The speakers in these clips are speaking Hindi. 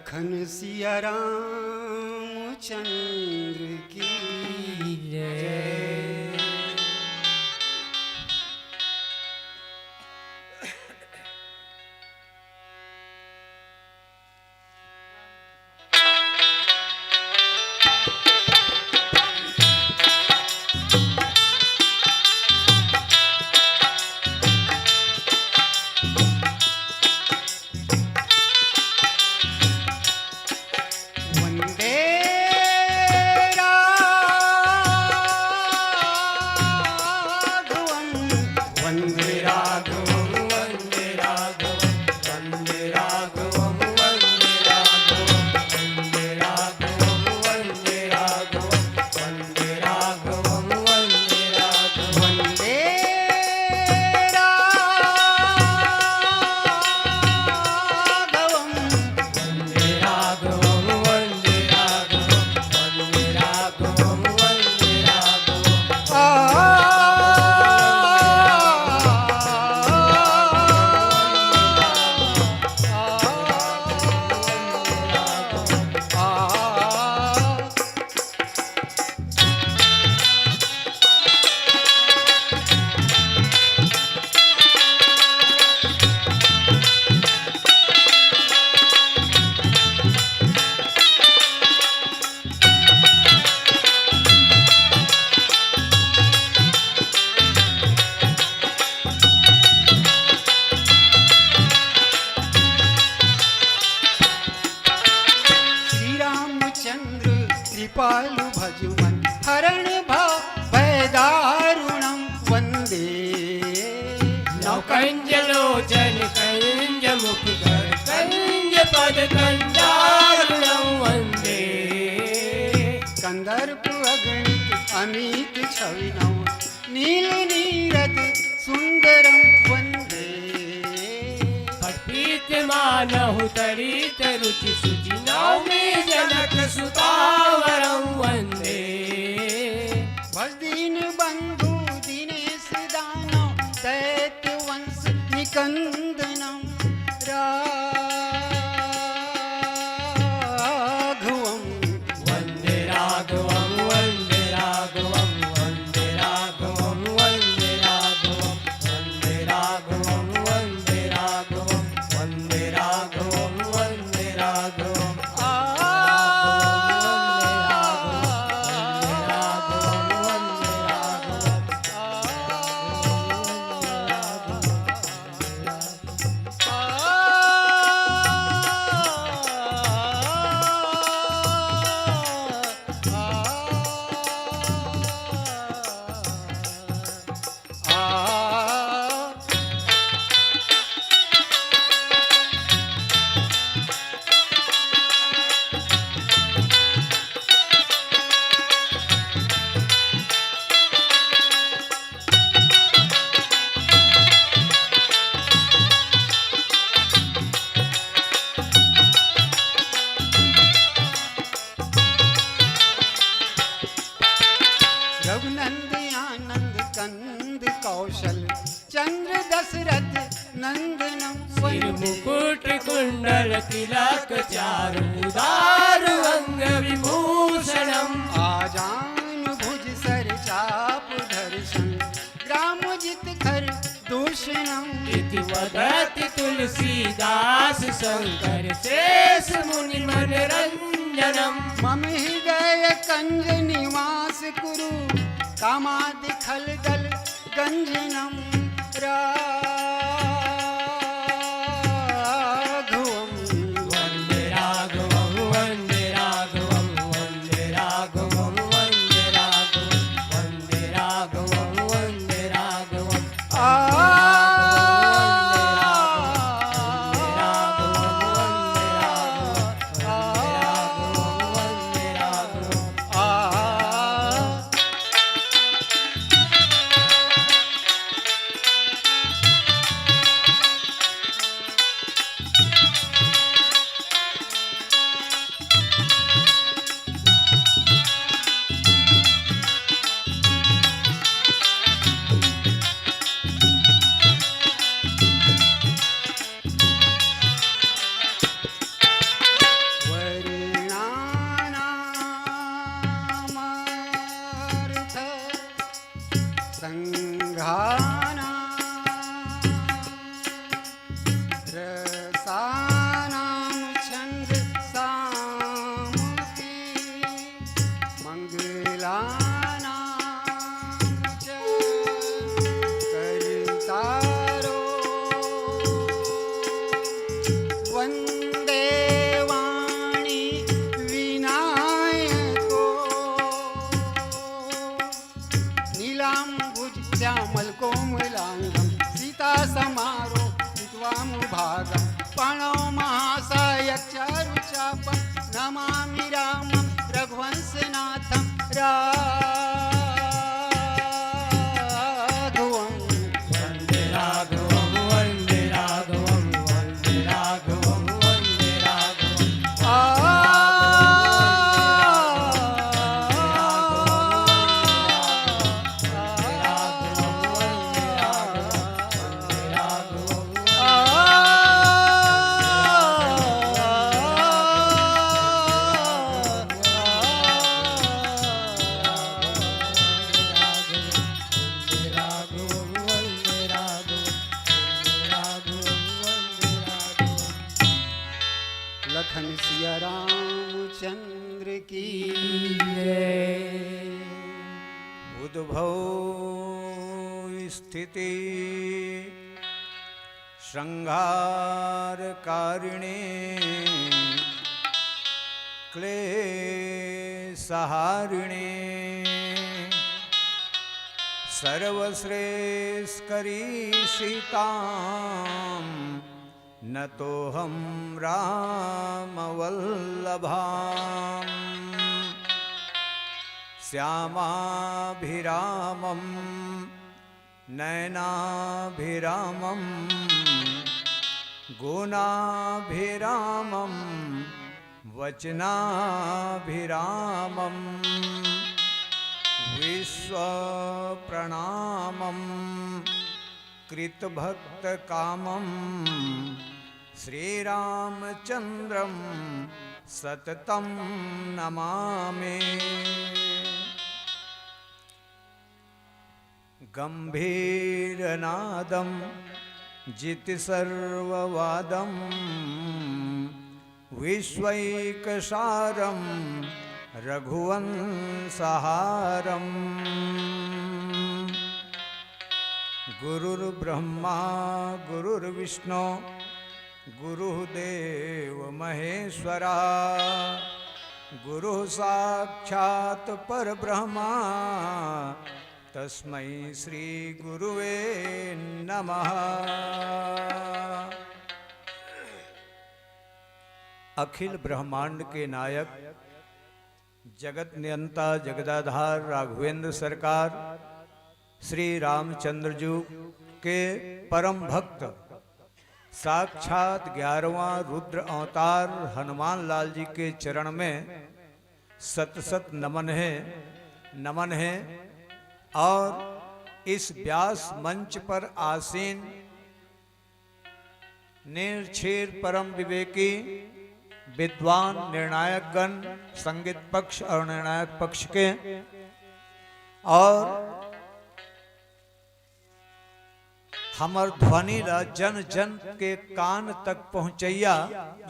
लखन सिया रामचंद्र की जय। कृपालु भजुमन हरण भयदारुणं वन्दे। नौकञ्जलोचन कञ्ज मुखकर कञ्ज पद कञ्जारुणं वन्दे। कंदर्प अगणित अमित छविनौ नील नीरद सुंदरं वन्दे। प्रीत मानहु तरित रुचि शुचि नौमि जनक सुतावरं वन्दे। भजदीन बंधु दिनेश दानव दैत्य वंश निकंदनम राघवम वन्दे राघवं वन्दे राघवं वन्दे राघवं वन्दे राघवं वन्दे राघवं वन्दे राघवं वन्दे राघवं वन्दे राघवं। रघुनंद आनंद कंद कौशल चंद्र दशरथ नंदनम सिर मुकुट कुंडल तिलक चारु उदार अंग विभूषणम्। आजान भुज सर चाप दर्शन ग्राम जित खर दूषणम। इति वदति तुलसीदास शंकर शेष मुनि मनरंजनम्। मम हृदय कंज निवास कुरु कामादि खलदल गंजनम राघवम वन्दे राघवं वन्दे राघवं वन्दे राघवं वन्दे राघवं वन्दे राघवं वन्दे राघवं। संघाना रसानां छंद सामुति मंगलानां च कर्तारो वंदे वाणी विनायको नीलांबुज श्यामल कोमलांगम सीता समारो विद्वामुभागम प्रणव महासायक चारुचापम नमामि रामं रघुवंशनाथं राघवं वन्दे राघवं वन्दे राघवं वन्दे राघवं वन्दे राघवं लखन सिया रामचंद्र की उद्भव स्थिति संहार कारिणे क्लेशहारिणे सर्वश्रेष्ठकरी सीतां नतोऽहं रामवल्लभाम् श्यामाभिरामं नयनाभिरामं गुणाभिरामं वचनाभिरामं विश्वप्रणामं कृतभक्तकामं श्रीरामचन्द्रं सततं नमामि। गम्भीरनादं जितसर्ववादं विश्वैकसारं रघुवंशहारम् गुरुर्ब्रह्मा गुरुर्विष्णु गुरुदेव महेश्वरा गुरुः साक्षात् परब्रह्मा तस्मै श्री गुरुवे नमः। अखिल ब्रह्मांड के नायक जगत नियंता जगदाधार राघवेंद्र सरकार श्री रामचंद्र जी के परम भक्त साक्षात 11वां रुद्र अवतार हनुमान लाल जी के चरण में सत सत नमन है। और इस व्यास मंच पर आसीन निर्क्षीर परम विवेकी विद्वान निर्णायक गण संगीत पक्ष और निर्णायक पक्ष के और हमर ध्वनि ला जन जन के कान तक पहुंचैया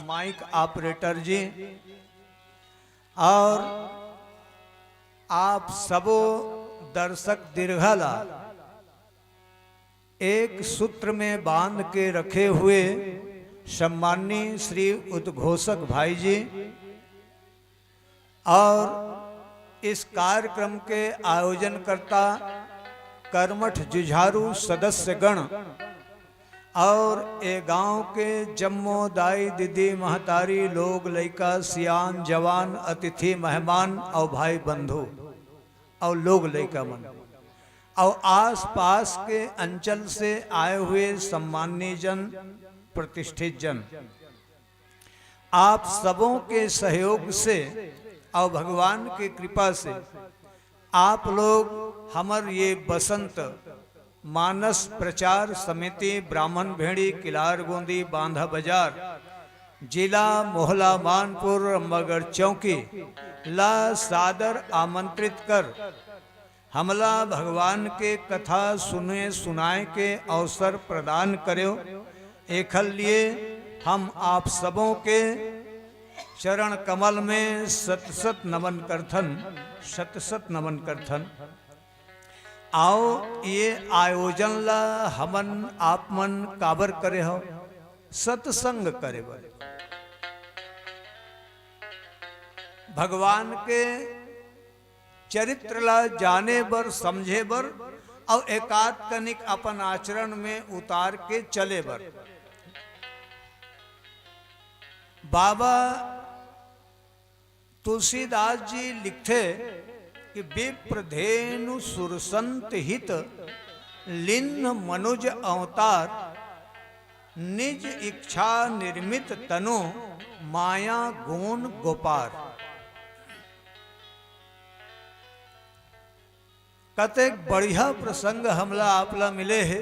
माइक ऑपरेटर जी और आप सबो दर्शक दीर्घाला एक सूत्र में बांध के रखे हुए सम्माननीय श्री उद्घोषक भाई जी और इस कार्यक्रम के आयोजनकर्ता कर्मठ जुझारू सदस्य गण और ए गांव के जम्मो दाई दीदी महतारी लोग लइका सियान जवान अतिथि मेहमान और भाई बंधु और लोग लइका मन और आस पास के अंचल से आए हुए सम्माननीय जन प्रतिष्ठित जन आप सबों के सहयोग से और भगवान की कृपा से आप लोग हमर ये बसंत मानस प्रचार समिति ब्राह्मण भेड़ी किलार गोंदी बांधा बाजार जिला मोहला मानपुर अम्बागढ़ चौकी ला सादर आमंत्रित कर हमला भगवान के कथा सुने सुनाए के अवसर प्रदान करो। एखल लिए हम आप सबों के चरण कमल में सत सत नमन करथन, सत सत नमन करथन। आओ ये आयोजन ला हमन आप मन काबर करे हो, सत्संग करे बर, भगवान के चरित्र ला जाने बर, समझे बर और एकाध कनिक अपन आचरण में उतार के चले बर। बाबा तुलसीदास जी लिखते कि विप्रधेनु सुरसंत हित लिन्न मनुज अवतार, निज इच्छा निर्मित तनु माया गुण गोपार। कतेक बढ़िया प्रसंग हमला आपला मिले है।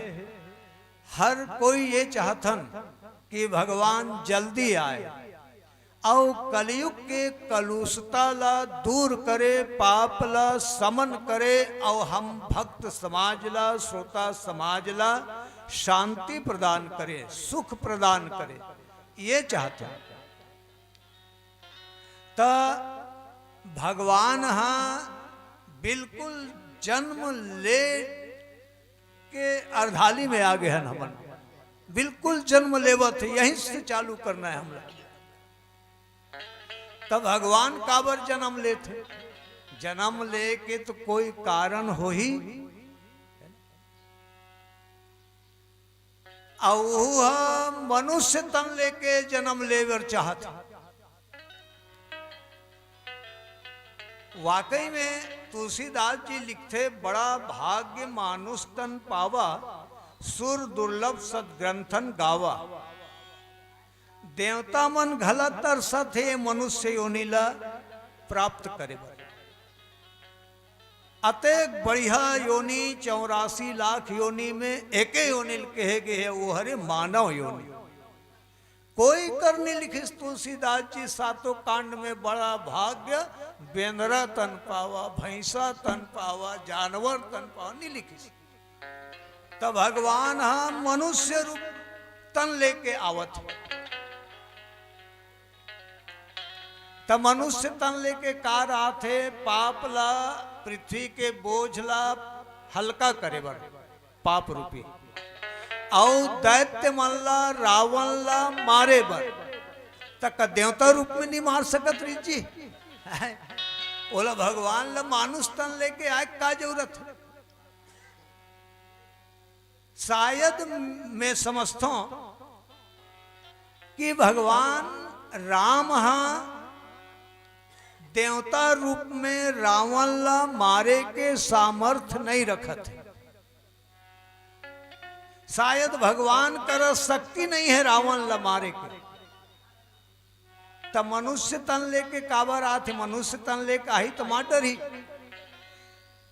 हर कोई ये चाहथन कि भगवान जल्दी आए और कलयुग के कलुषता ला दूर करे, पाप ला समन करे और हम भक्त समाज ला, श्रोता समाज ला शांति प्रदान करे, सुख प्रदान करे, ये चाहते हैं। तो भगवान हाँ बिल्कुल जन्म ले के अर्धाली में आ गए हैं। हमन बिल्कुल जन्म लेवत है, यहीं से चालू करना है हमरा। तब भगवान काबर जन्म लेते, जन्म लेके तो कोई कारण हो ही, और मनुष्य तन लेके जन्म लेवर चाहता। वाकई में तुलसीदास जी लिखते, बड़ा भाग्य मानुष तन पावा, सुर दुर्लभ सदग्रंथन गावा। देवता मन घला तरसत है, मनुष्य योनिला प्राप्त करे। अतेक बढ़िया योनि 84 लाख योनि में एके योनि कहे गए है, वो हरे मानव योनि। कोई कर नहीं लिखिस तुलसीदास जी सातों कांड में, बड़ा भाग्य बेंदरा तन पावा, भैंसा तन पावा, जानवर तन पावा, नहीं लिखिस। तब भगवान हाँ मनुष्य रूप तन लेके आवत है। तब मनुष्य तन लेके का आथे, पाप ला, पृथ्वी के बोझ ला हल्का करे बर, पाप रूपी, और दैत्य मन ला, रावण ला मारे बर। तक देवता रूप में नहीं मार सकत री जी, बोला भगवान ला मानुष तन लेके आए का जरूरत है। शायद मैं समझता हूं कि भगवान राम हाँ देवता रूप में रावण ला मारे के सामर्थ्य नहीं रखत है। शायद भगवान कर शक्ति नहीं है रावण ला मारे के। तब मनुष्य तन लेके काबर आते, मनुष्य तन लेके आई तो माटर ही।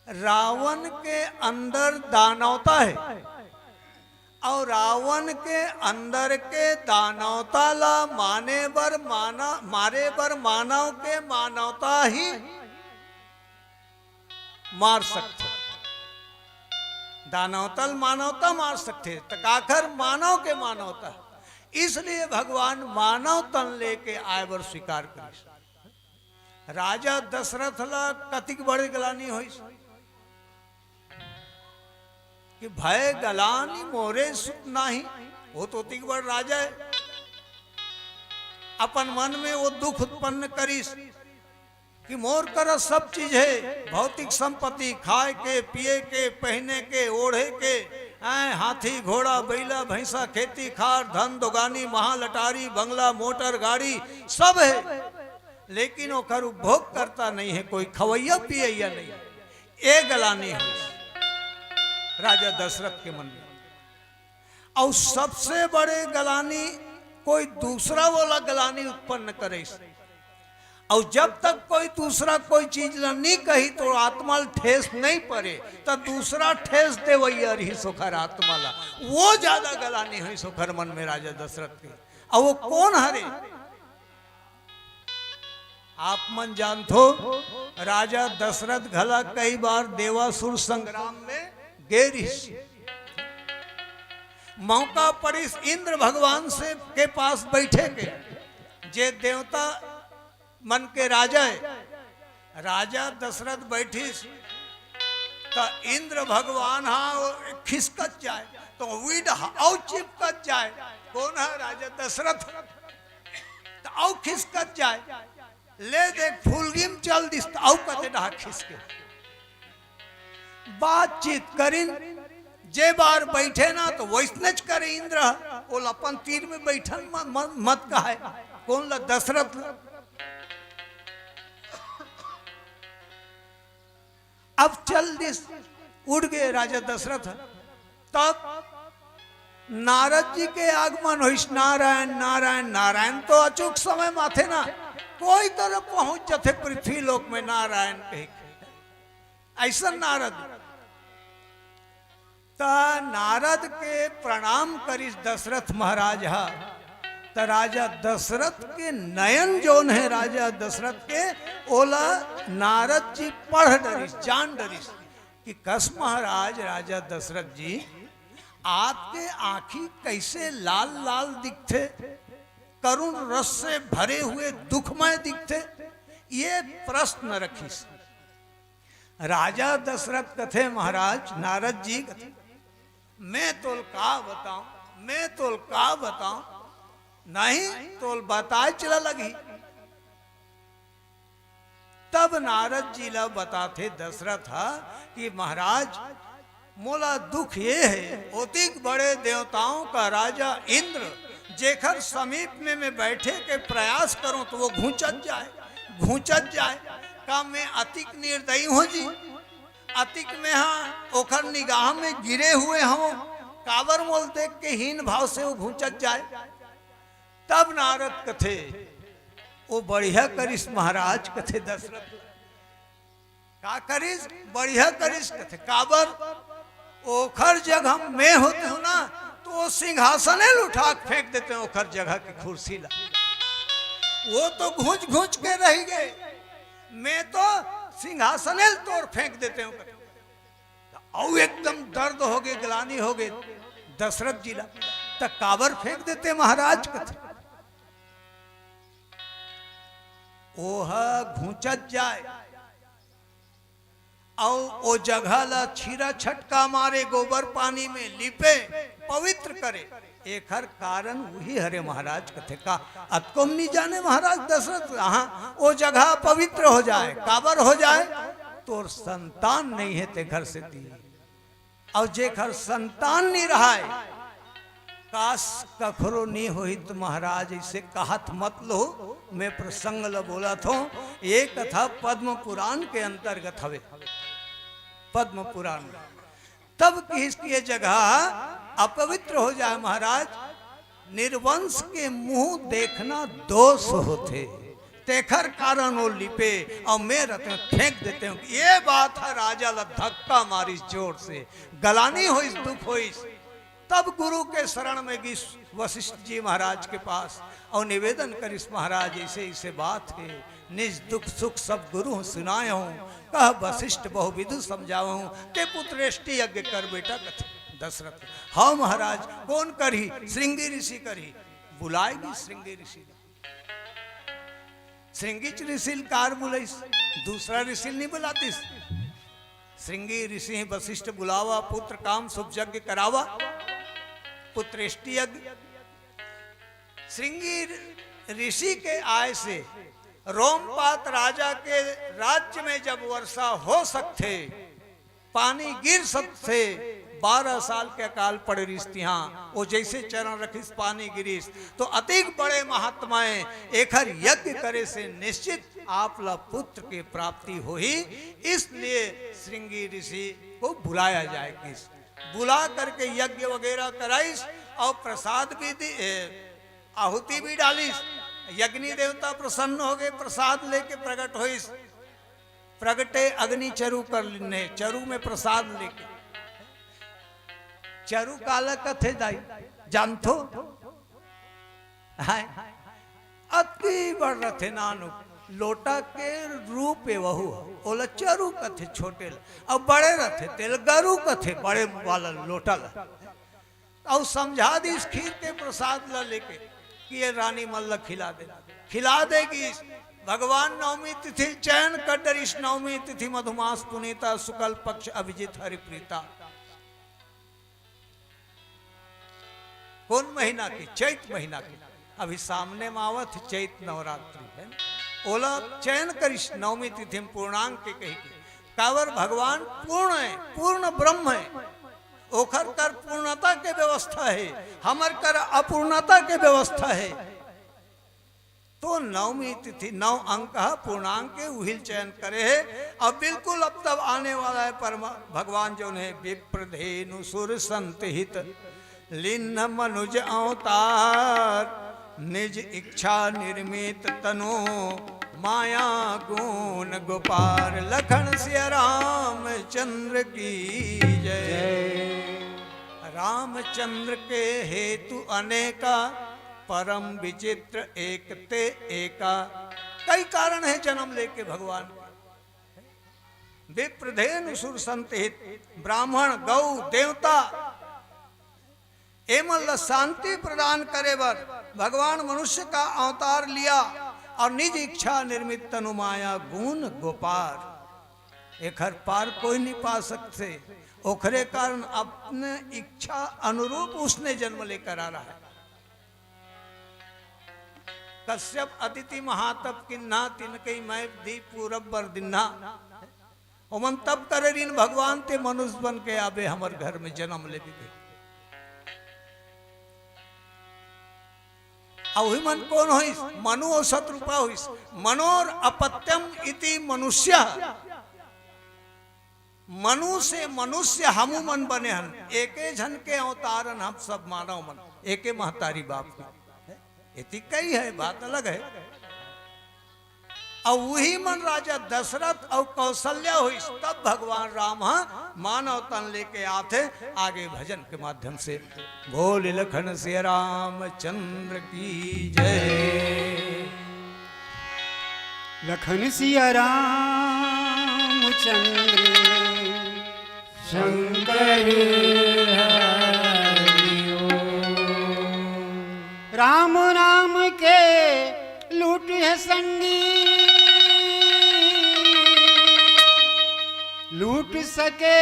रावण के अंदर दानवता है और रावण के अंदर के दानवता ला मारे बर मानव के मानवता ही मार सकते। दानवतल मानवता मार सकते, तकाखर मानव के मानवता। इसलिए भगवान मानव तन लेके आए बर स्वीकार कर। राजा दशरथ ला कतिक बड़े गलानी हुई कि भय गलानी मोरे सुत नाही, वो तो तिक बड़ राजा है। अपन मन में वो दुख उत्पन्न करीस कि मोर कर सब चीज है, भौतिक संपत्ति, खाए के, पिए के, पहने के, ओढ़े के, हाथी घोड़ा बैला भैंसा, खेती खार, धन दोगानी, महालटारी, बंगला, मोटर गाड़ी सब है, लेकिन वो कर उपभोग करता नहीं है, कोई खवैया पियैया नहीं। ये गलानी है राजा दशरथ के मन में। और सबसे बड़े गलानी कोई दूसरा वाला गलानी उत्पन्न करे। और जब तक कोई दूसरा कोई चीज नहीं कही तो आत्मा ठेस नहीं पड़े, तो दूसरा ठेस दे वही रही सोखर आत्मा ला, वो ज्यादा गलानी हुई सोखर मन में राजा दशरथ के। और वो कौन हरे? आप मन जानथो राजा दशरथ घला कई बार देवासुर संग्राम में गेरिस। मौका परिस इंद्र भगवान से के पास बैठे के जे देवता मन के राजा है। राजा दशरथ बैठिस तो इंद्र भगवान हाँ खिसकत जाए तो विड औ चिपकत जाए। कौन है? राजा दशरथ। तो औ खिसकत जाए ले देख फुलगिम चल दिस औ कते डहा खिसके। बातचीत करिन जे बार बैठे ना तो वैसनच करे इंद्र वो अपन तीर में बैठन मत कहे। कौन ला? दशरथ। अब चल दिस उड़ गए राजा दशरथ। तब नारद जी के आगमन होइस। नारायण नारायण नारायण तो अचूक समय माथे ना कोई तरह पहुंच जाते पृथ्वी लोक में नारायण कह ऐसा नारद। नारद के प्रणाम करिस दशरथ महाराज हा। तो राजा दशरथ के नयन जोन है राजा दशरथ के ओला नारद जी पढ़ डरिस जान डरिस कि कस महाराज राजा दशरथ जी आपके आंखी कैसे लाल लाल दिखते, करुण रस से भरे हुए दुखमय दिखते। ये प्रश्न रखिस। राजा दशरथ कथे महाराज नारद जी कथे मैं तोल का बताऊं, मैं तोल का बताऊं, नहीं तोल बताए चला लगी। तब नारद जी ला बताते दशरथ कि महाराज मोला दुख ये है अतिक बड़े देवताओं का राजा इंद्र जेखर समीप में मैं बैठे के प्रयास करूं तो वो घूंचत जाए। का मैं अतिक निर्दयी हो जी? अतिक में हाँ ओखर निगाह में गिरे हुए हो कावर मोल देख के हीन भाव से वो घूंचत जाए। तब नारद कथे वो बढ़िया करिस महाराज कथे दशरथ का करिस बढ़िया करिस कथे काबर ओखर जगह में होते हो ना तो वो सिंहासन उठा फेंक देते हैं ओखर जगह की कुर्सी ला। वो तो घूंच घूंच के रह गए, मैं तो सिंहासन तोड़ फेंक देते हूँ। और एकदम दर्द हो गए ग्लानी हो गए दशरथ जी ला। तो काबर फेंक देते महाराज कथे ओह घूंचत जाए और वो जगह ला छीरा छटका मारे गोबर पानी में लिपे पवित्र करे। एक हर कारण वही हरे महाराज कथे का अतकोम नहीं जाने महाराज दशरथ। हाँ वो जगह पवित्र हो जाए काबर हो जाए तो संतान नहीं है ते घर से दी और जे घर संतान नहीं रहा है काश कखरो नहीं हुई तो महाराज इसे कहत मत लो। मैं प्रसंग ल बोला था ये कथा पद्म पुराण के अंतर्गत हवे। पद्म पुराण तब किसकी जगह अपवित्र हो जाए महाराज निर्वंश के मुंह देखना दोष होते तेखर कारण वो लिपे और मैं रहते फेंक देते हूँ। ये बात है राजा ला धक्का मारी जोर से गलानी हो दुख हो। तब गुरु के शरण में गई वशिष्ठ जी महाराज के पास और निवेदन करिस महाराज ऐसे ऐसे बात है निज दुख सुख सब गुरु सुनाए हूँ कह वशिष्ठ बहुविधु समझाओ हूँ ते पुत्रेष्टि यज्ञ कर बेटा कथे दशरथ। हाँ महाराज कौन करी? श्रृंगी ऋषि करी। बुलाएगी श्रृंगी ऋषि। श्रृंगी ऋषि कार बुलाइस दूसरा ऋषि नहीं बुलातीस। श्रृंगी ऋषि वशिष्ठ बुलावा पुत्र काम शुभ यज्ञ करावा पुत्रेष्टि यज्ञ। श्रृंगी ऋषि के आय से रोमपात राजा के राज्य में जब वर्षा हो सकते पानी गिर सकते 12 साल के अकाल पड़े रिश्तियां वो जैसे चरण रखिस पानी गिरीस तो अतिक बड़े महात्माएं एखर यज्ञ करे से निश्चित आप ला पुत्र की प्राप्ति हो ही। इसलिए श्रृंगी ऋषि को बुलाया जाए किस बुला करके यज्ञ वगैरह कराइस और प्रसाद भी दी आहुति भी डालिस। यज्ञी देवता प्रसन्न हो गए प्रसाद लेके प्रकट होइस। प्रगटे अग्नि चरु कर लेने चरु में प्रसाद लेके चरु काला कथे दाई जानथो हाय अति बढ़ रथे लोटा के रूप वहु ओला चरू कथे छोटे और बड़े रथे तेल गरु कथे बड़े वाला लोटा ला और समझा दी इस खीर के प्रसाद ला लेके कि ये रानी मल्ल खिला देगी। भगवान नवमी तिथि चयन कर इस नवमी तिथि मधुमास पुनीता शुक्ल पक्ष अभिजित हरिप्रीता। कौन महीना की? चैत महीना की। अभी सामने मावत चैत नवरात्रि है। ओला चयन कर इस नवमी तिथि में पूर्णांग के कही कावर भगवान पूर्ण है, पूर्ण ब्रह्म है। ओखर कर पूर्णता के व्यवस्था है, हमर कर अपूर्णता के व्यवस्था है। तो नवमी तिथि 9 अंक पूर्णांक के उहिल चयन करे है। अब बिल्कुल अब तब आने वाला है पर भगवान जो है विप्रधेनु सुर संत हित लिन्न मनुज अवतार निज इच्छा निर्मित तनु माया गुण गोपाल लखन सिया रामचंद्र की जय। रामचंद्र के हेतु अनेका परम विचित्र एक ते एका। कई कारण है जन्म लेके भगवान। विप्रधेनु सुर संत हित ब्राह्मण गौ देवता एमल शांति प्रदान करे बर भगवान मनुष्य का अवतार लिया और निज इच्छा निर्मित तनु माया गुण गोपाल। एक हर पार कोई नहीं पा सकते, ओखरे कारण अपने इच्छा अनुरूप उसने जन्म लेकर आ रहा है। कश्यप अतिथि महातप किन्ना तिनकई मैं दी पूरब बर दिन्ना। ओमन तब करे रीन भगवान ते मनुष्य बन के आबे हमर घर में जन्म ले भी। मन कौन होइस? मनु और शत्रुपा होइस। मनोर अपत्यम इति मनुष्य। मनु से मनुष्य हमू मन बने हन। एके झन के अवतारन हम सब मानव मन। एके महतारी बाप इति कई है, बात अलग है। और वही मन राजा दशरथ और कौशल्या हुई तब भगवान राम मानव तन लेके आते आगे भजन के माध्यम से। बोल लखन से रामचंद्र की जय। लखन सिया रामचंद्र शंकर राम नाम के लूट है संगी लूट सके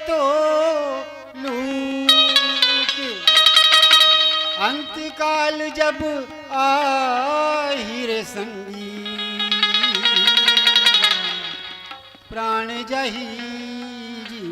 तो लूट। अंतकाल जब आही रे संगी प्राण जही जी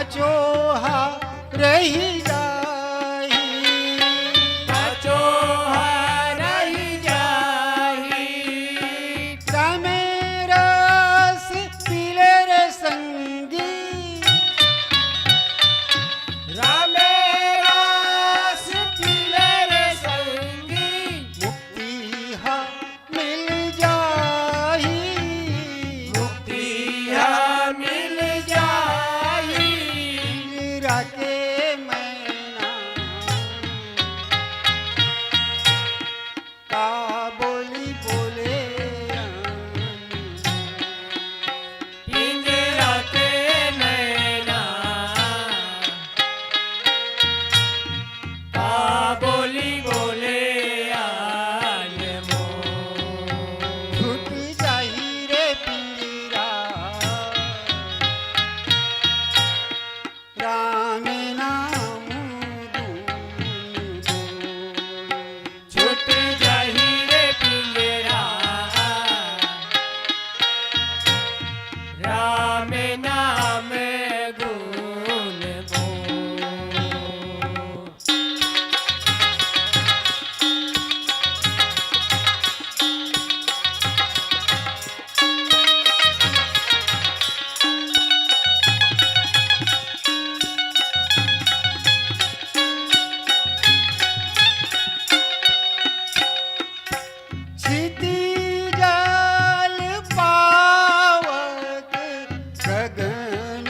कचोहा रही जाही, कचोहा रही जाही, रामे रस पीले रे संगी, रामे रस पीले रे संगी, मुक्ति हा मिल जाही, मुक्ति हा मिल जाही, मीरा के मैना का बोली बोले पिंजरा के नैना का बोली बोले आल मोर। छूट जाही रे पिंजरा, राम नाम दूं। छूट जाही रे पिंजरा, राम नाम गुण बोल। क्षिति जल पावक गगन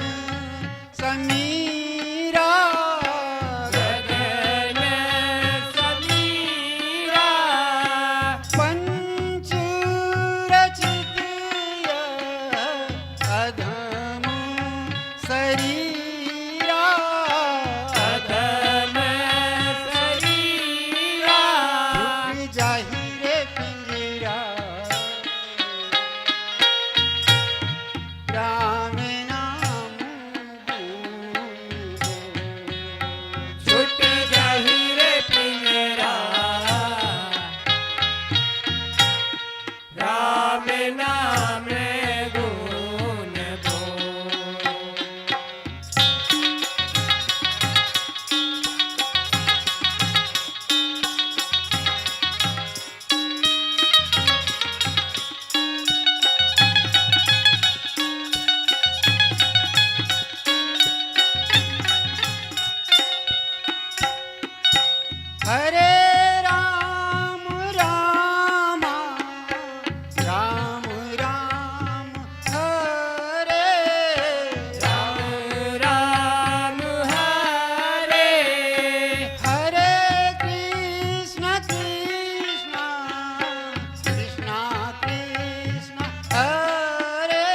समीरा, गगन समीरा, पंच रचित अधम शरीरा, अधम शरीरा, छूट जाही रे पिंजरा, राम नाम दूं। छूट जाही रे पिंजरा, राम नाम गुण बोल। हरे राम राम राम राम हरे राम राम हरे, हरे कृष्ण कृष्ण कृष्ण कृष्ण हरे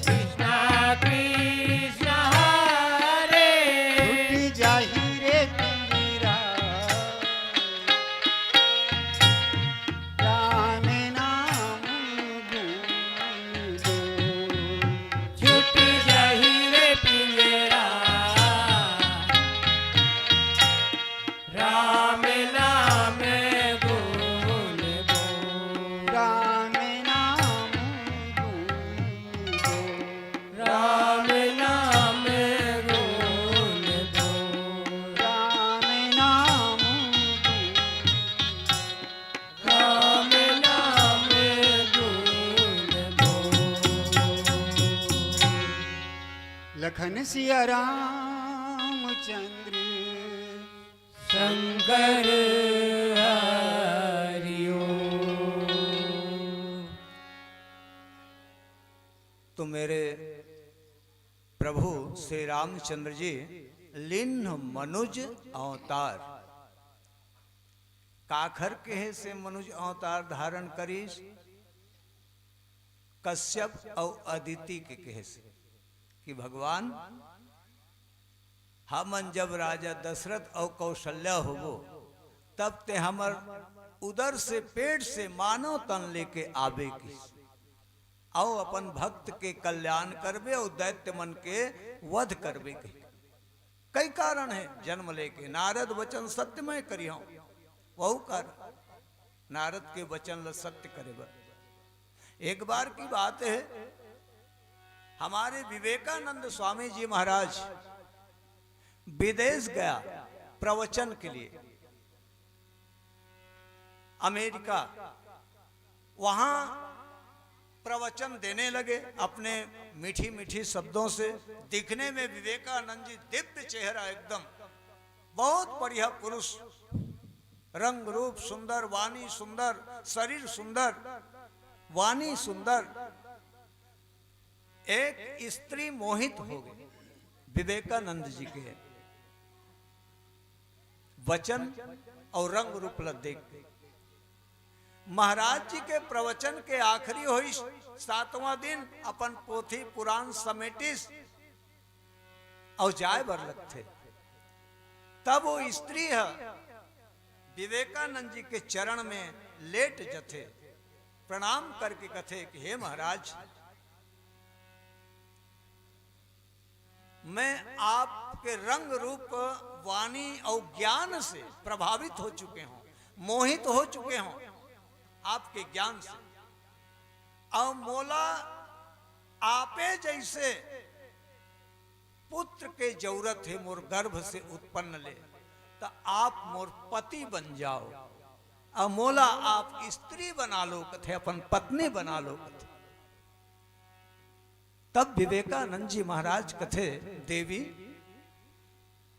कृष्ण कृष्ण हरे, छूट जाही रे पिंजरा, राम नाम दूं। छूट जाही रे पिंजरा, राम नाम गुण बोल। राम नाम दूं। राम नाम गुण बोल। राम नाम दूं। राम नाम गुण बोल। लखन सिया रामचंद्र शंकर हरिओ। तो मेरे प्रभु श्री रामचंद्र जी लिन्ह मनुज अवतार काखर कहे से मनुज अवतार धारण करीस, कश्यप और अदिति के कहे से कि भगवान हमन जब राजा दशरथ और कौशल्या होबो तब ते हमर उदर से पेट से मानव तन लेके आबे की आओ अपन भक्त के कल्याण करबे और दैत्य मन के वध करबे के। कई कारण है जन्म लेके नारद वचन सत्यमय करियो वहु कर नारद के वचन ल सत्य करे। एक बार की बात है हमारे विवेकानंद स्वामी जी महाराज विदेश गया प्रवचन के लिए, अमेरिका। वहां प्रवचन देने लगे अपने मीठी मीठी शब्दों से। दिखने में विवेकानंद जी दिव्य चेहरा, एकदम बहुत बढ़िया पुरुष, रंग रूप सुंदर, वाणी सुंदर, शरीर सुंदर, वाणी सुंदर। एक स्त्री मोहित हो गई विवेकानंद जी के वचन और रंग रूप देख के। महाराज जी के प्रवचन के आखिरी हुई 7वां दिन, अपन पोथी पुराण समेटिस और जाए बरलक थे। तब वो स्त्री है विवेकानंद जी के चरण में लेट जथे, प्रणाम करके कथे कि हे महाराज, मैं आपके रंग रूप, वाणी और ज्ञान से प्रभावित हो चुके हूं, मोहित हो चुके हूं आपके ज्ञान से। और मोला आपे जैसे पुत्र के जरूरत है, मोर गर्भ से उत्पन्न ले, तो आप मोर पति बन जाओ। और मोला आप स्त्री बना लो कथे, अपन पत्नी बना लो कथे। तब विवेकानंद जी महाराज कथे, देवी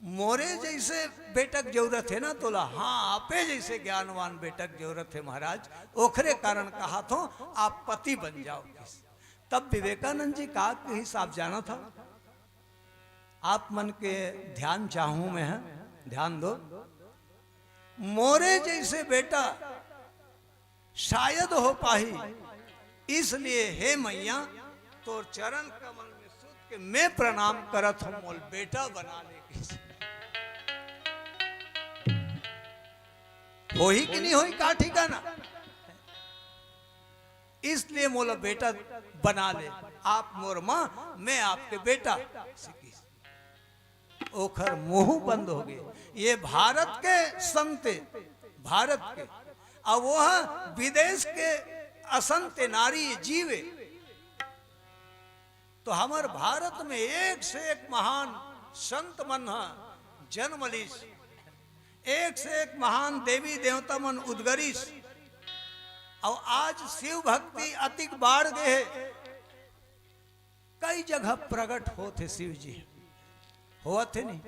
मोरे जैसे बेटक जरूरत है ना तोला? हाँ, आपे जैसे ज्ञानवान बेटक जरूरत है महाराज, ओखरे कारण कहा तो आप पति बन जाओ। तब विवेकानंद जी का हिसाब जाना था। आप मन के ध्यान चाहूं मैं, है ध्यान दो। मोरे जैसे बेटा शायद हो पाही, इसलिए हे मैया तो चरण कमल में सुत के मैं प्रणाम करत हूं, मोल बेटा बना ले। हो ही कि नहीं हो ही का ठिकाना, इसलिए मोला बेटा बना ले। आप मोर मां, मैं आपके बेटा। ओखर मुंह बंद हो गए। ये भारत के संत, भारत के, और वह विदेश के असंत नारी जीवे। तो हमारे भारत में एक से एक महान संत मन जन्म लीस, एक से एक महान देवी देवता मन उद्गरीश। और आज शिव भक्ति अतिक बाढ़ गए, कई जगह प्रकट होते शिव जी, हुआ थे नहीं?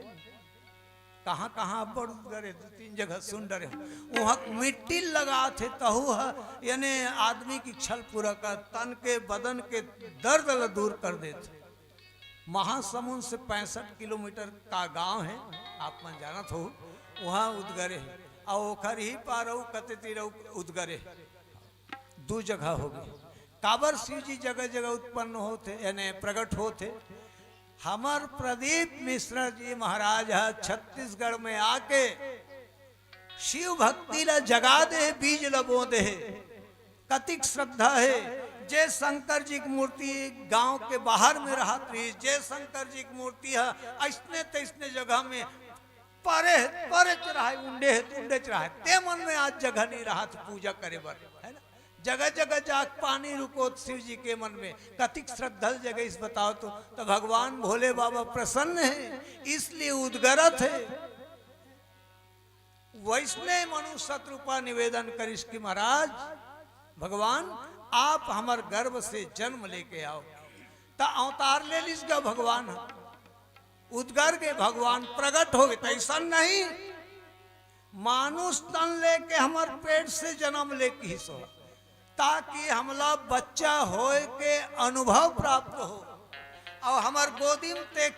कहाँ कहाँ बड़ उद्गरे, 2-3 जगह सुन डरे। वहां मिट्टी लगा थे तहु है, यानी आदमी की छल पूरा कर, तन के बदन के दर्द दूर कर देते। महासमुंद से 65 किलोमीटर का गांव है, आप मन जानत हो, वहां उद्गरे है। और ओखर ही पारऊ कते उद्गरे 2 जगह हो गई। काबर शिव जी जगह जगह उत्पन्न होते, यानी प्रकट होते। हमार प्रदीप मिश्रा जी महाराज है छत्तीसगढ़ में आके शिव भक्ति ला जगा दे, बीज लबो दे। कतिक श्रद्धा है। जय शंकर जी की मूर्ति गांव के बाहर में रहत रही, जय शंकर जी की मूर्ति है ऐसने तैसने जगह में परे परे चढ़ाए, उंडे है उंडे चढ़ाए। ते मन में आज जगह नहीं रहा पूजा करे बर, है ना? जगह जगह जाके पानी रुको शिव जी के मन में। कतिक श्रद्धा जगह इस बताओ तो भगवान भोले बाबा प्रसन्न है, इसलिए उद्गरत है। वैष्णव मनु शत्रुपा निवेदन करिस कि महाराज भगवान आप हमार गर्भ से जन्म लेके आओ। तो अवतार ले लीस गा भगवान, उद्गर के भगवान प्रकट हो गए। ऐसा नहीं, मानुष तन लेके हमार पेट से जन्म लेके ही सो, ताकि हमला बच्चा हो के अनुभव प्राप्त हो, और हमार गोदी में ते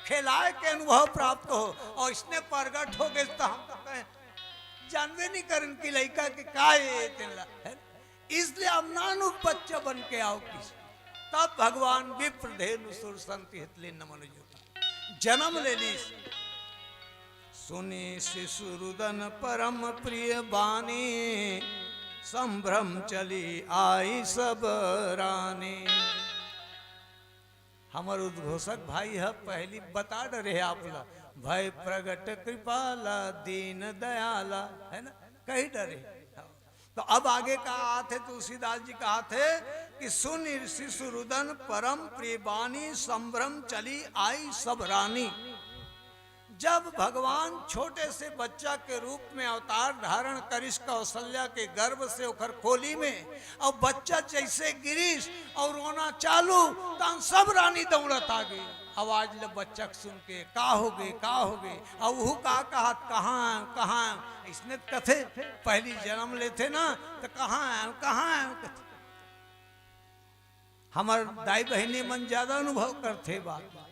खेलाए के अनुभव प्राप्त हो। और इसने प्रकट हो गए तो हम तो कहें जानवे नहीं करन की लड़का के का है, इसलिए अब नानु बच्चा बन के आओ किस। तब भगवान विप्रधेनु सुर संति हितले नमन जन्म ले ली। सुनी शिशुरुदन परम प्रिय बानी, संभ्रम चली आई सब रानी। हमार उद्घोषक भाई है पहली बता रहे आप लोग, भय प्रगट कृपाला दीन दयाला, है ना? कहीं डरे। तो अब आगे का आते तुलसीदास जी कहा थे कि सुन शिशु रुदन परम प्रियवानी संभ्रम चली आई सब रानी। जब भगवान छोटे से बच्चा के रूप में अवतार धारण करिस कौशल्या के गर्भ से उखर खोली में, और बच्चा जैसे गिरीश और रोना चालू तन सब रानी दौड़त आ गई। आवाज ले बच्चा सुन के का हो गए और वो का कहा कहाँ इसने कथे पहली जन्म लेते ना तो कहाँ हमार दाई बहनी मन ज्यादा अनुभव करते बात।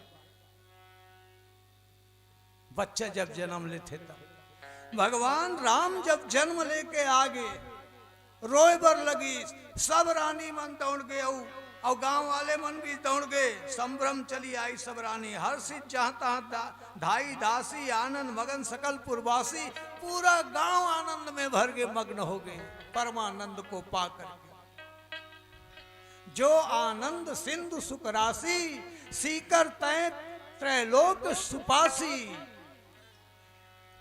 बच्चा जब जन्म लेते तब भगवान राम जब जन्म लेके आगे रोए बर लगी, सब रानी मन दौड़ गए और गांव वाले मन भी दौड़ गए। संभ्रम चली आई सब रानी, हर्षित जहां तहां धाई दासी आनंद मगन सकल पुरवासी। पूरा गांव आनंद में भर के मग्न हो गए परमानंद को पाकर। जो आनंद सिंधु सुख राशि सीकर तय त्रैलोक सुपासी।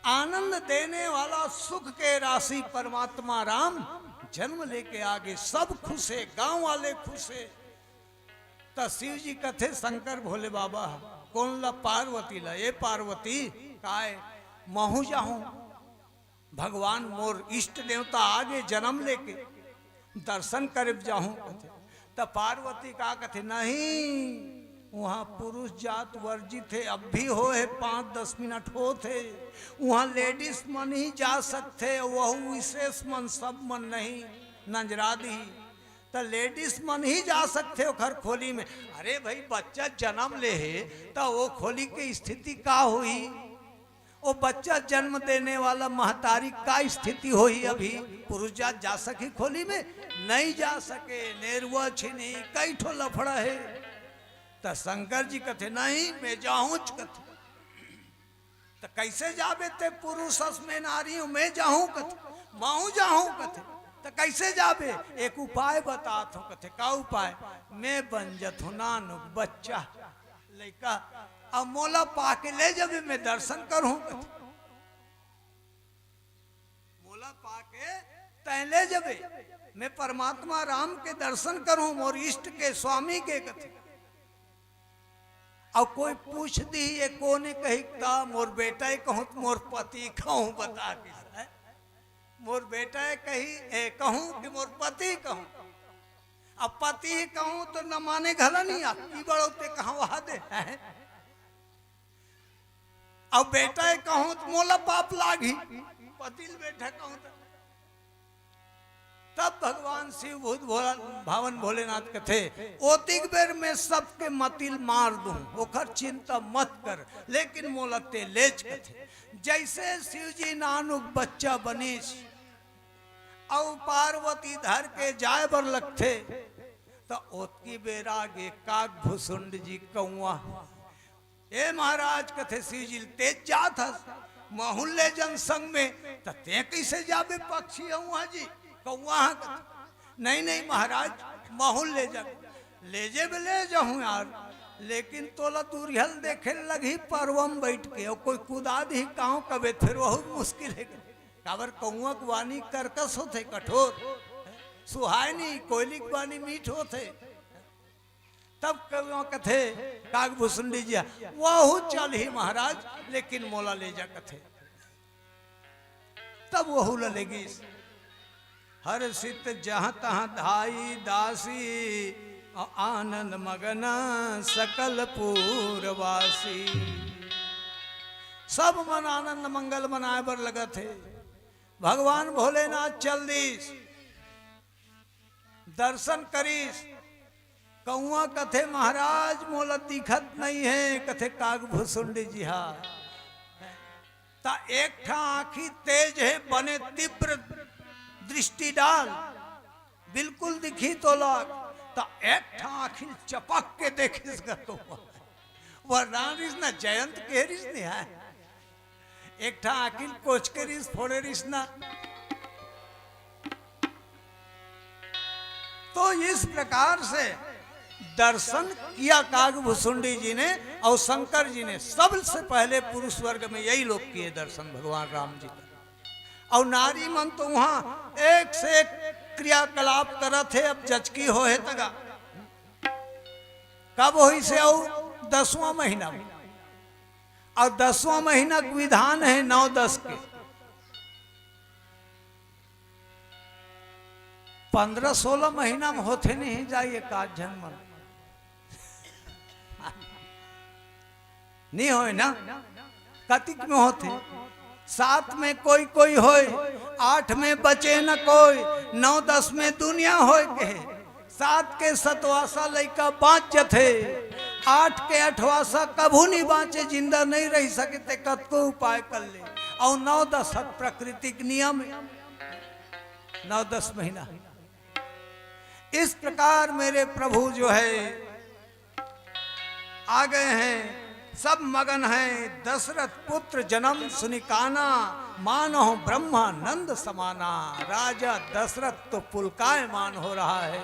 आनंद देने वाला सुख के राशि परमात्मा राम जन्म लेके आगे सब खुशे, गांव वाले खुशे। तो शिव जी कथे शंकर भोले बाबा कौन ला पार्वती ला, ये पार्वती काय महू जाहूं भगवान मोर इष्ट देवता आगे जन्म लेके दर्शन कर जाहूं कथे। तो पार्वती का कथे नहीं, वहाँ पुरुष जात वर्जित है, अब भी हो है 5-10 मिनट हो थे। वहाँ लेडीज मन ही जा सकते, वह विशेष मन सब मन नहीं नंजरादी। तो लेडीज मन ही जा सकते ओखर खोली में। अरे भाई बच्चा जन्म ले है तो वो खोली की स्थिति का हुई, वो बच्चा जन्म देने वाला महतारी का स्थिति हुई। अभी पुरुष जात जा सके खोली में, नहीं जा सके, नेरुआ छिनी कई ठो लफड़ा है। तो शंकर जी कथे नहीं मैं जाऊं कथे। तो कैसे जाबे ते पुरुष में नारी हूं, मैं जाऊं कथे, माऊ जाऊं कथे। तो कैसे जाबे, एक उपाय बतात हूं कथे। का उपाय, मैं बंजत हूं नानु बच्चा लड़का, अब मोला पाके ले जाबे, मैं दर्शन करूं कथे। मोला पाके तय ले जाबे, मैं परमात्मा राम के दर्शन करूं, मोर इष्ट के स्वामी के कथे। और कोई पूछ दी ये कोने कही का मोर बेटा कहूँ तो मोर पति कहूँ, बता के मोर बेटा कही कहूँ कि मोर पति कहूँ। अब पति कहूँ तो न माने घला नहीं आपकी बड़ोते कहाँ वहा दे। अब बेटा कहूँ तो मोला पाप लागी, पति बेटा कहूँ तो। तब भगवान शिव भूत भावन भोलेनाथ कथे ओतिक बेर में सबके मतिल मार दूं, ओखर चिंता मत कर, लेकिन मोलते लेच कथे। जैसे शिव जी नानुक बच्चा बनीस और पार्वती धर के जाए बर लगथे, तो ओतकी बेर आगे काग भुसुंड जी कौआ ए महाराज कथे शिव जी तेज जात हस महुल्ले जनसंग में, तो ते कैसे जाबे पक्षी हुआ जी कौआ। नहीं महाराज माहौल ले जा, ले जाऊं यार, लेकिन तोला दूरियल देखे लगी परवम बैठ के और कोई कुदा दी काऊ कबे, फिर बहुत मुश्किल है। काबर कौआ वानी करकस होते कठोर, सुहायनी कोयली वानी मीठ होते। तब कौआ कथे काग भुसुंडी जी वह चल ही महाराज, लेकिन मोला ले जा कथे। तब वह लगी हर सित जहाँ तहाँ धाई दासी और आनंद मगन सकल पूरवासी। सब मन आनंद मंगल मनाए बर लगा थे। भगवान भोलेनाथ चल दीस दर्शन करीस। कौआ कथे महाराज मोला दिखत नहीं है, कथे काग भुसुंडी जी हा। ता एक ठा आँखी तेज है बने तीव्र दृष्टि डाल, बिल्कुल दिखी तो लग, तो एक ठा आखिर चपक के देखिस तो वरना रिस ना जयंत के रिस नहीं है, एक ठा आखिर कोच के रिस फोड़े रिस ना। तो इस प्रकार से दर्शन किया काग भुसुंडी जी ने और शंकर जी ने। सबसे पहले पुरुष वर्ग में यही लोग किए दर्शन भगवान राम जी का। और नारी मन तो वहां एक से एक क्रियाकलाप करत है। अब जचकी हो है तगा कब हो से आओ 10वां महीना में, और 10वां महीना का विधान है 9-10 के। 15-16 महीना में होते नहीं जाइए का जन्म नहीं होए ना, कतिक में होते 7 में कोई कोई होए, 8 में बचे न कोई, 9-10 में दुनिया होए के 7 के 7वासा लड़का बाँच जथे, 8 के 8वासा कभू नहीं बाँचे, जिंदा नहीं रह सके कतको उपाय कर ले। और 9-10 प्राकृतिक नियम 9-10 महीना। इस प्रकार मेरे प्रभु जो है आ गए हैं, सब मगन हैं। दशरथ पुत्र जन्म सुनिकाना, मानो ब्रह्मानंद समाना। राजा दशरथ तो पुलकायमान हो रहा है।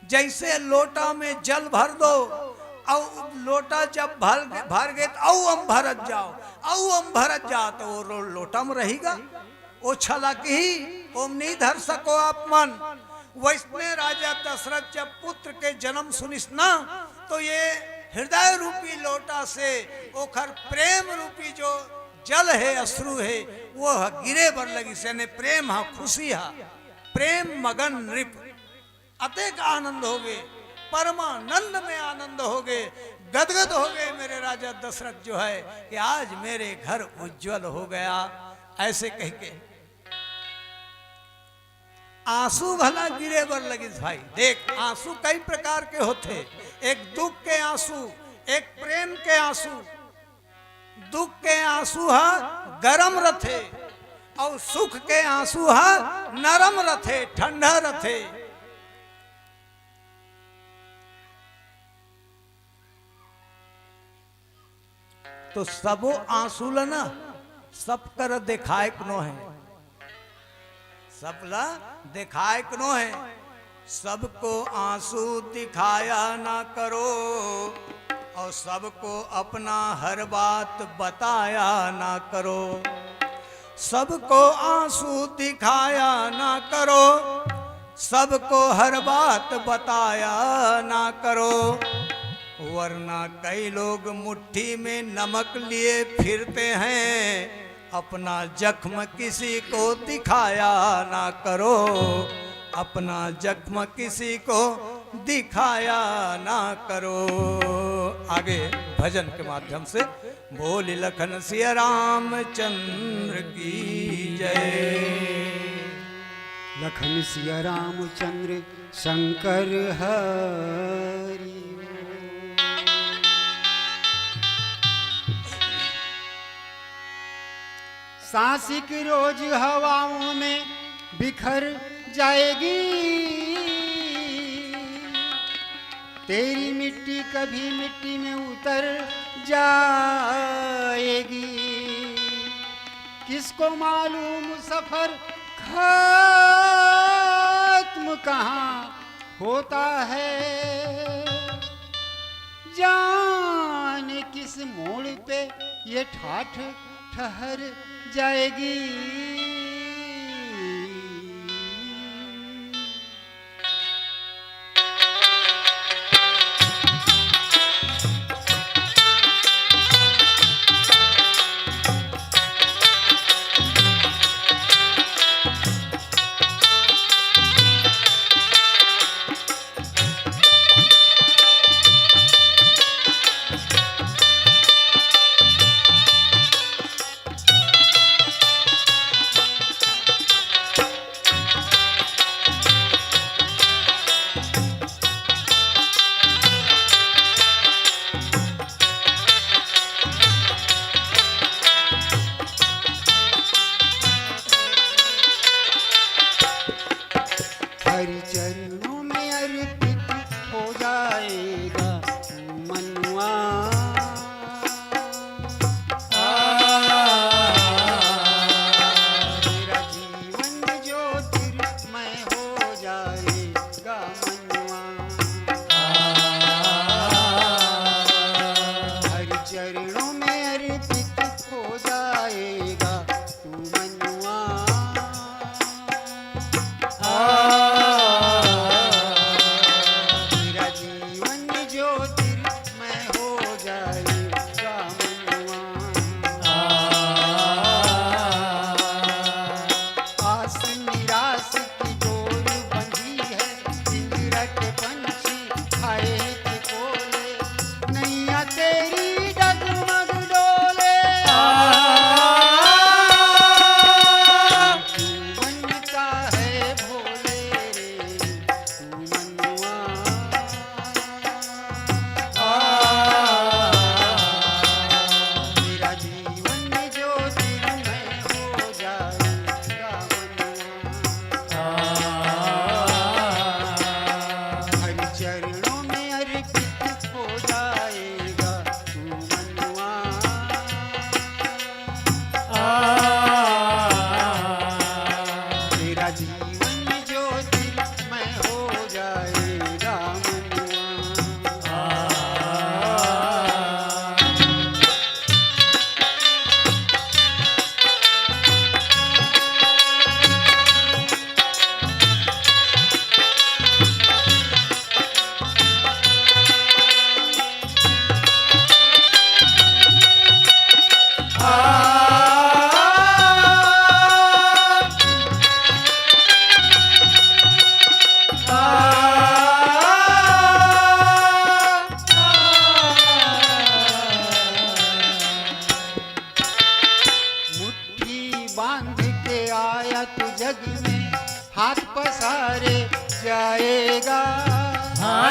जैसे लोटा में जल भर दो, और लोटा जब भर गए तो औ हम भरत जाओ, औ हम भरत जाओ, तो वो लोटा में रहेगा, वो छलक ही ओम नहीं धर सको आप मन। वैष्णव राजा दशरथ जब पुत्र के जन्म सुनिस ना, तो ये हृदय रूपी लोटा से ओखर प्रेम रूपी जो जल है, अश्रु है, वो गिरे बर लगी से ने प्रेम हा, खुशी हा, प्रेम मगन नृप अतेक आनंद हो गए, परमानंद में आनंद हो गए, गदगद हो गए मेरे राजा दशरथ जो है कि आज मेरे घर उज्जवल हो गया। ऐसे कह के आंसू भला गिरे बर लगी भाई। देख आंसू कई प्रकार के होते, एक दुख के आंसू, एक प्रेम के आंसू। दुख के आंसू है गरम रथे, और सुख के आंसू है नरम रथे, ठंडा रथे। तो सबो आंसू लना सब कर दिखाए नो है, सबला दिखाए नो है। सबको आंसू दिखाया ना करो, और सबको अपना हर बात बताया ना करो। सबको आंसू दिखाया ना करो, सबको हर बात बताया ना करो, वरना कई लोग मुट्ठी में नमक लिए फिरते हैं। अपना जख्म किसी को दिखाया ना करो, अपना जख्म किसी को दिखाया ना करो। आगे भजन के माध्यम से बोल लखन सिया रामचंद्र की जय। लखन सिया रामचंद्र शंकर हरि। सांसिक रोज हवाओं में बिखर जाएगी, तेरी मिट्टी कभी मिट्टी में उतर जाएगी। किसको मालूम सफर खत्म कहाँ होता है, जाने किस मोड़ पे ये ठाठ ठहर जाएगी।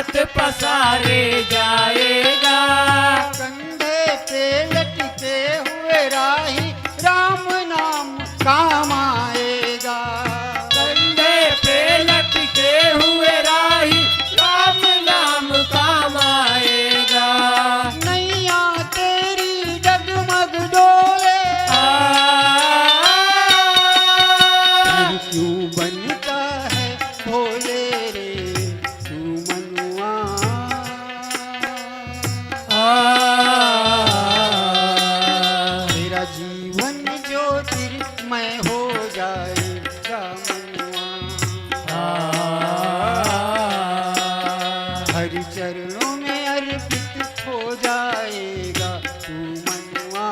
हाथ पसारे जाएगा। कंधे पे लटके हुए राही राम नाम काम आएगा। कंधे पे लटके हुए राही राम नाम काम आएगा। नैया तेरी डगमग डोले फिर क्यों बनता है भोले रे तू मनुआ। तेरा जीवन ज्योतिर्मय हो जाएगा मनुआ। हरि चरणों में अर्पित हो जाएगा तू मनुआ।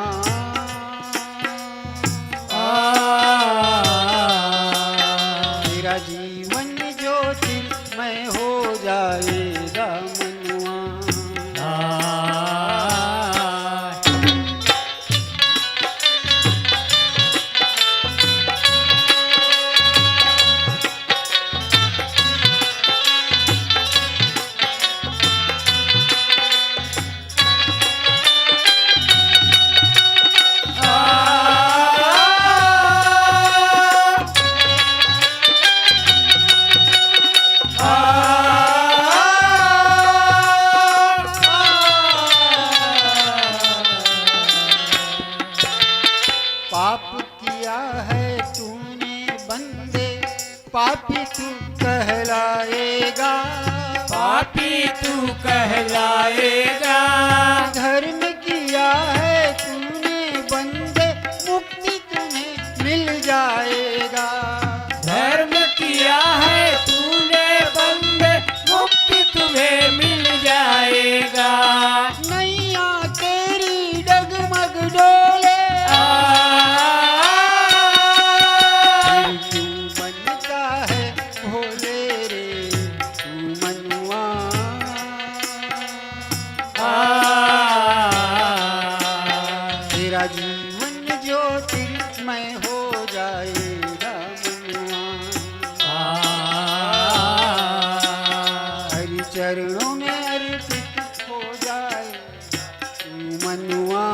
तेरा जीवन ज्योतिर्मय हो जाएगा मनुआ। पाप किया है तूने बंदे पापी तू कहलाएगा। पापी तू कहलाएगा। धर्म किया है तूने बंदे मुक्ति तुम्हें मिल जाएगा। धर्म किया है तूने बंदे मुक्ति तुम्हें मिल जाएगा। नैया तेरी डगमग डोले फिर क्यों बनता है भोले रे तू मनुआ। तेरा जीवन ज्योतिर्मय हो जाएगा मनुआ। हरि चरणों में अर्पित हो जाए तू मनुआ।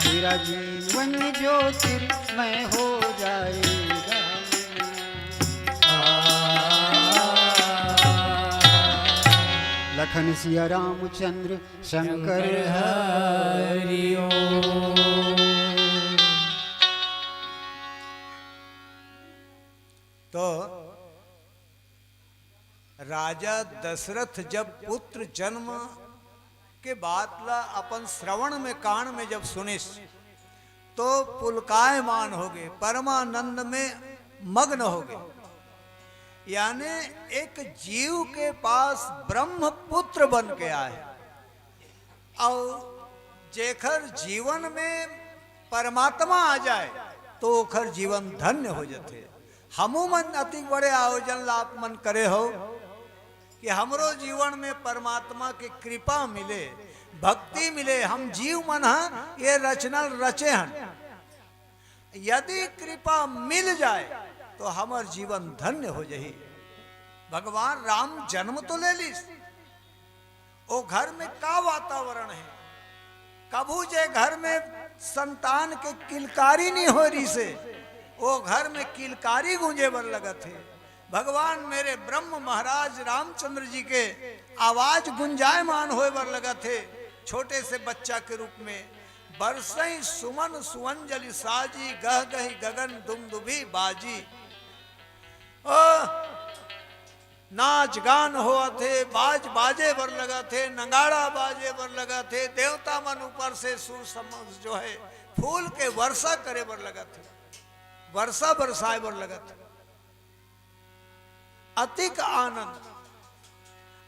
तेरा जीवन ज्योतिर्मय हो जाएगा मनुआ। लखन सिया रामचंद्र शंकर हरि ओम। तो राजा दशरथ जब पुत्र जन्म के बात ला अपन श्रवण में कान में जब सुनिस तो पुलकायमान हो गए, परमानंद में मग्न हो गए। यानी एक जीव के पास ब्रह्म पुत्र बन के आए और जेखर जीवन में परमात्मा आ जाए तो ओखर जीवन धन्य हो जाते। हमू मन अति बड़े आयोजन लाभ मन करे हो कि हमरो जीवन में परमात्मा की कृपा मिले, भक्ति मिले। हम जीव मन ये रचनल रचे हन, यदि कृपा मिल जाए तो हमार जीवन धन्य हो जाही। भगवान राम जन्म तो ले लीस, ओ घर में का वातावरण है। कभू जे घर में संतान के किलकारी नहीं हो रही से वो घर में किलकारी गूंजे बर लगत है। भगवान मेरे ब्रह्म महाराज रामचंद्र जी के आवाज गुंजायमान होए बर लगत है। छोटे से बच्चा के रूप में बरसई सुमन सुअंजलि साजी गह गही गगन दुमदुभी बाजी। नाच गान हुआ थे, बाज बाजे बर लगा थे, नगाड़ा बाजे बर लगा थे। देवता मन ऊपर से सुर समझ जो है फूल के वर्षा करे बर लगा थे, वर्षा बरसाए बर लगा थे। अतिक आनंद।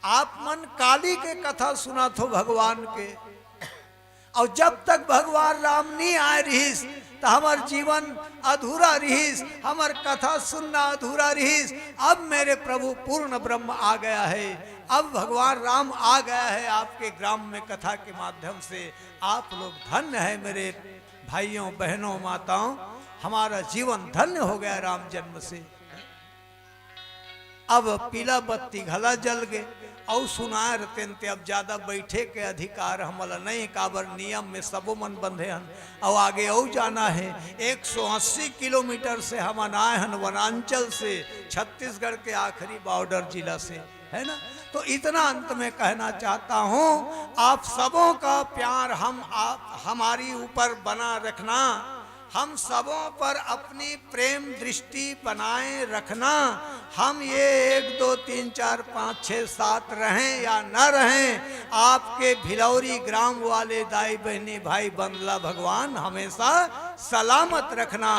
आप मन काली के कथा सुना थो भगवान के, और जब तक भगवान राम नहीं आए रहीस तो हमार जीवन अधूरा रहीस, हमार कथा सुनना अधूरा रहीस। अब मेरे प्रभु पूर्ण ब्रह्म आ गया है, अब भगवान राम आ गया है आपके ग्राम में कथा के माध्यम से। आप लोग धन्य है मेरे भाइयों बहनों माताओं, हमारा जीवन धन्य हो गया राम जन्म से। अब पीला बत्ती घला जल गए और सुनाए रहते ते अब ज्यादा बैठे के अधिकार हमला नहीं काबर नियम में सबो मन बंधे हन और आगे और जाना है 180 किलोमीटर से हम आए हन वनांचल से छत्तीसगढ़ के आखिरी बॉर्डर जिला से है ना। तो इतना अंत में कहना चाहता हूँ आप सबों का प्यार हमारी ऊपर बना रखना, हम सबों पर अपनी प्रेम दृष्टि बनाए रखना। हम ये 1 2 3 4 5 6 7 रहें या न रहें, आपके भिलौरी ग्राम वाले दाई बहनी भाई बंदला भगवान हमेशा सलामत रखना,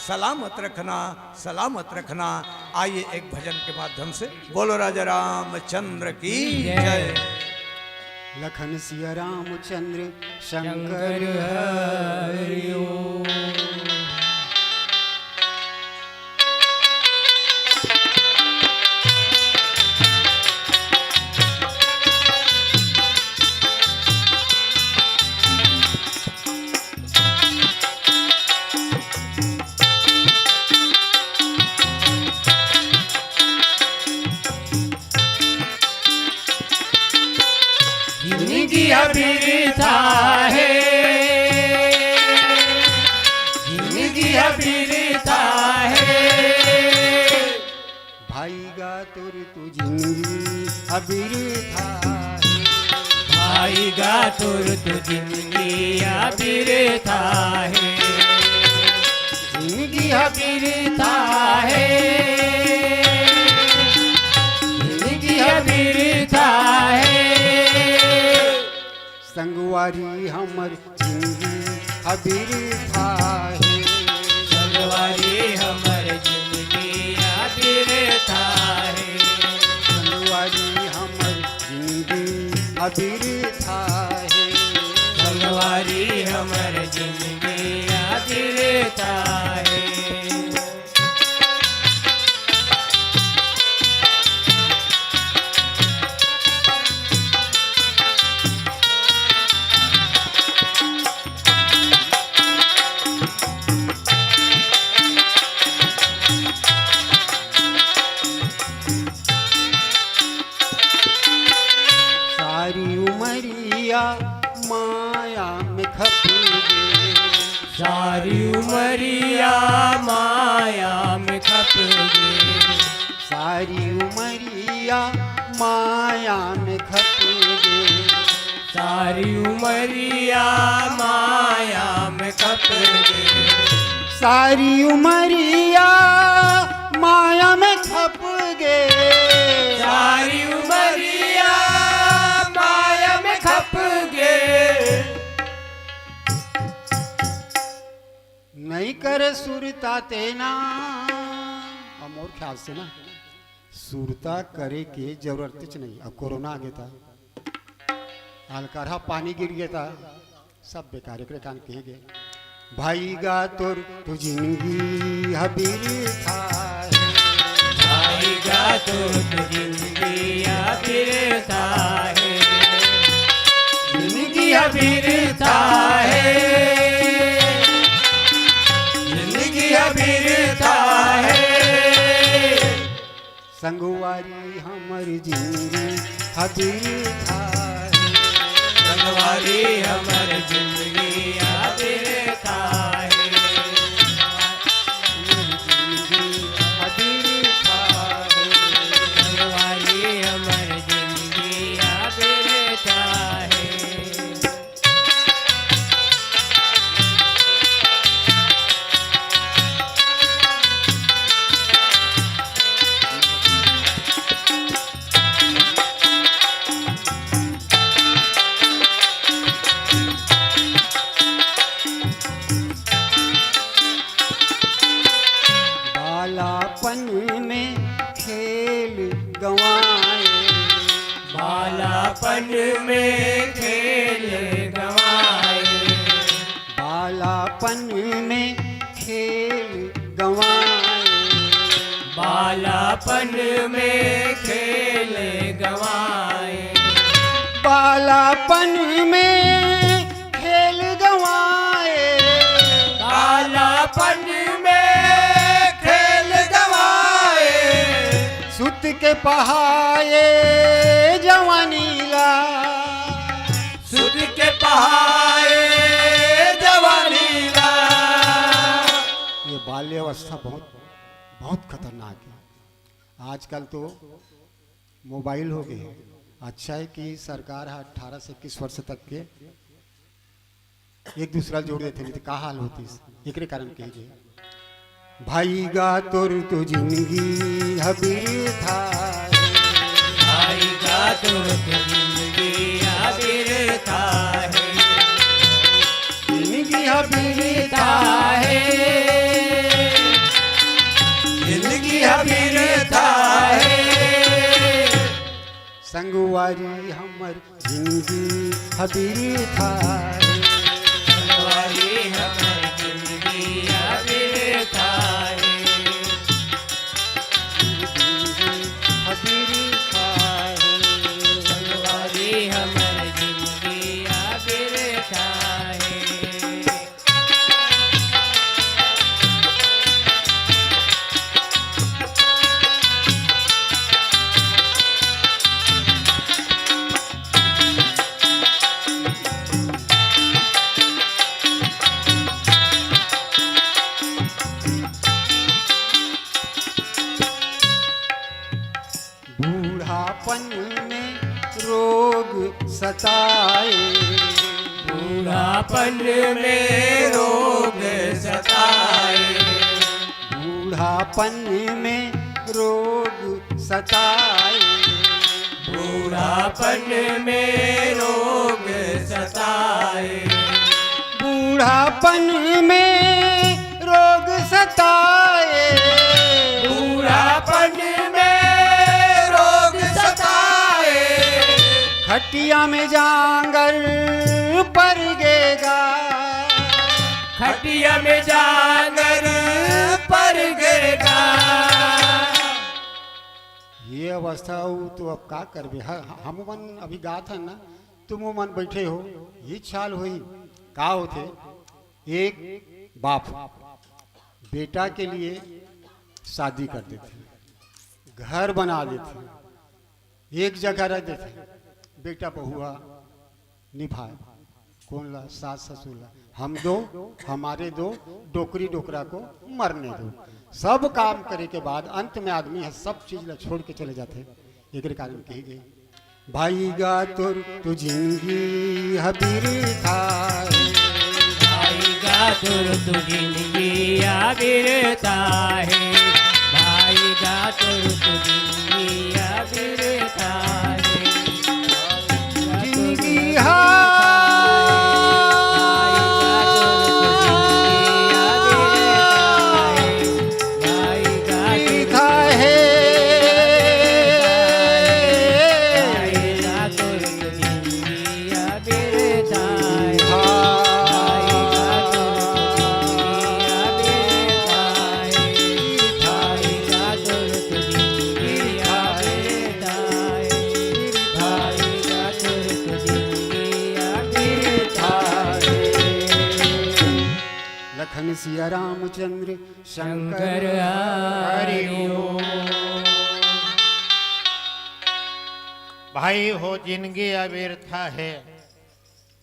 सलामत रखना, सलामत रखना। आइए एक भजन के माध्यम से बोलो राजा रामचंद्र की जय। लखन सिया रामचंद्र शंकर शंकर हरि ओम। जिंदगी अबीरता है, जिंदगी अबीरता है। भाई गा तुर तू जिंदगी अबीर था भाई गा तुर तू जिंदगी अबीरता है, जिंदगी अबीरता है, जिंदगी अबीरता है। संगवारी हमर जिंदगी अबीर था संगवारी हमर जिंदगी अबीरता है, संगवारी हमर जिंदगी अबीर था संगवारी हमर जिंदगी अबीरता है। सारी उमरिया माया में खप गए, सारी उमरिया माया में खप गए, सारी उमरिया माया में खप गए, सारी उमरिया माया में खप गए, सारी उमरिया माया में खप गए, सारी उमरिया माया में खप गए। नहीं करे सुरता तेना। हम और ख्याल से ना सुरता करे के जरूरत नहीं। अब कोरोना आ गया था, हल्का पानी गिर गया था, सब बेकार एकरे कान कहे गए। भाई गा तुर तू जिंदगी हबीर था, भाई गा तुर तू जिंदगी अबीरता है, जिंदगी अबीरता है, जिंदगी अबीरता है। संगवारी हमर जिंदगी हबीर था, संगवारी हमर जिंदगी अबीरता है, हबीर था संगवारी हमर जिंदगी अबीरता है। बालापन में खेल गंवाए, बालापन में खेल गंवाए, बालापन में खेल गंवाए, बालापन में खेल गंवाए, बालापन में खेल गंवाए, बालापन में खेल गंवाए। सुत के के पहाए जवानीला, सुध के पहाए जवानीला। ये बाल्यावस्था बहुत बहुत खतरनाक है। आजकल तो मोबाइल हो गए। अच्छा है कि सरकार 18 से 21 वर्ष तक के एक दूसरा जोड़ देते, नहीं तो का हाल होती। एक कारण कहिए भाई गा तोर तो जिंदगी हबीर था, भाई का तुर जिंदगी आबिर था है, जिंदगी हबीर था है जिंदगी हबीर था है। संगवारी हमर जिंदगी हबीर था, संगवारी हमर जिंदगी आबिर था है, हबीर था। संगवारी हमर जिंदगी आबिर था है। बूढ़ापन में रोग सताए, बूढ़ापन में रोग सताए, बूढ़ापन में रोग सताए, बूढ़ापन में रोग सताए, बूढ़ापन में रोग सताए, बूढ़ापन में रोग सताए, खटिया में जांगर पर गेगा, खटिया में जांगर पर गिरगा। ये अवस्था हो तो अब का करबे। हम मन अभी गात है ना, तुम मन बैठे हो, ये चाल हुई का होते। एक बाप बेटा के लिए शादी कर देते, घर बना देते, एक जगह रह देते, बेटा बहुआ निभाए, कौन ला सास ससुर ला, हम दो हमारे दो, डोकरी डोकरा को मरने दो। सब काम करे के बाद अंत में आदमी है सब चीज ला छोड़ के चले जाते। एक कारण कही गई भाई गा तोर तू जिंदगी हबीर था, भाई का तुर तू जिंदगी आबिर था है, भाई का तुर तू जिंदगी आबिर था है, जिंदगी लखन सिया रामचंद्र शंकर हरि ओम। भाई हो जिंदगी अव्यर्थ है,